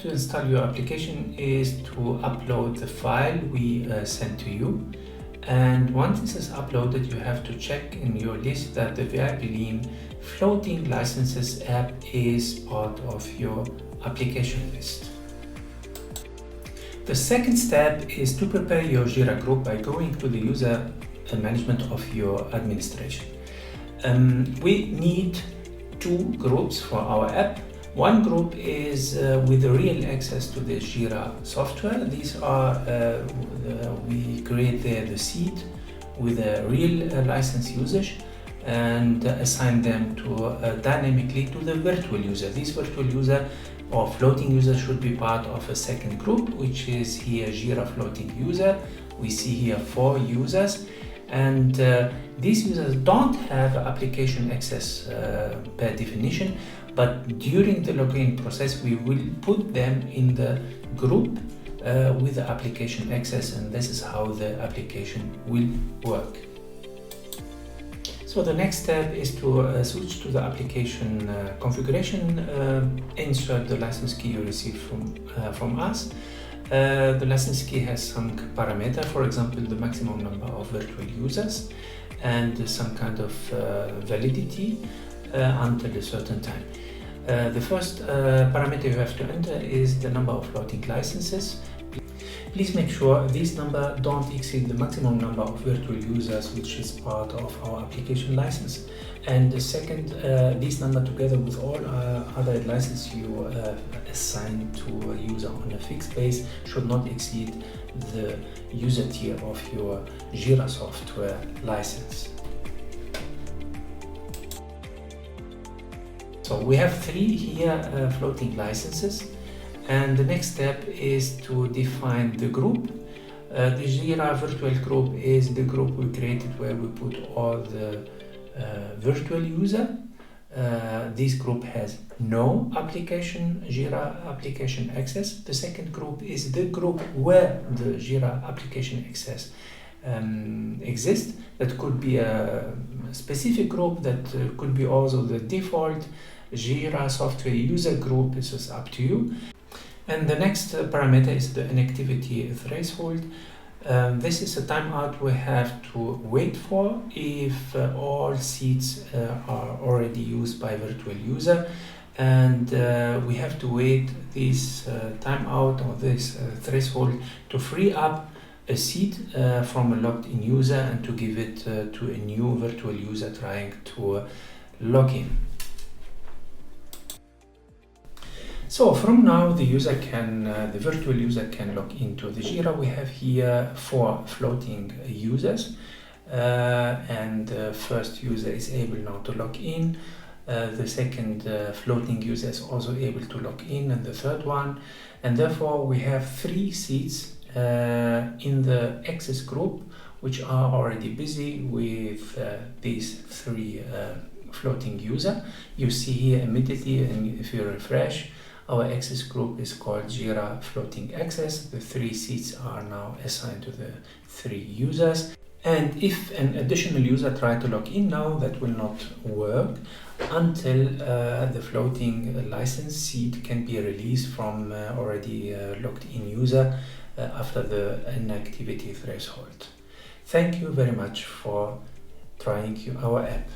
to install your application is to upload the file we sent to you. And once this is uploaded, you have to check in your list that the VIP Lean floating licenses app is part of your application list. The second step is to prepare your Jira group by going to the user management of your administration. We need two groups for our app. One group is with real access to the Jira software. These are, we create the seed with a real license usage and assign them to dynamically to the virtual user. This virtual user or floating user should be part of a second group, which is here Jira floating user. We see here 4 users, and these users don't have application access per definition, but during the login process we will put them in the group with the application access, and this is how the application will work. So the next step is to switch to the application configuration, insert the license key you received from us. The license key has some parameter, for example, the maximum number of virtual users and some kind of validity until a certain time. The first parameter you have to enter is the number of floating licenses. Please make sure this number don't exceed the maximum number of virtual users, which is part of our application license. And the second, this number together with all other licenses you assign to a user on a fixed base should not exceed the user tier of your Jira software license. So we have 3 here floating licenses. And the next step is to define the group. The Jira virtual group is the group we created where we put all the virtual user. This group has no Jira application access. The second group is the group where the Jira application access exists. That could be a specific group, that could be also the default Jira software user group. This is up to you. And the next parameter is the inactivity threshold. This is a timeout we have to wait for if all seats are already used by virtual user, and we have to wait this timeout or this threshold to free up a seat from a logged in user and to give it to a new virtual user trying to log in. So from now the virtual user can log into the Jira. We have here 4 floating users, and the first user is able now to log in. The second floating user is also able to log in, and the third one. And therefore we have 3 seats in the access group which are already busy with these 3 floating users. You see here immediately, and if you refresh, our access group is called Jira Floating Access. The 3 seats are now assigned to the 3 users. And if an additional user tries to log in now, that will not work until the floating license seat can be released from already logged in user after the inactivity threshold. Thank you very much for trying our app.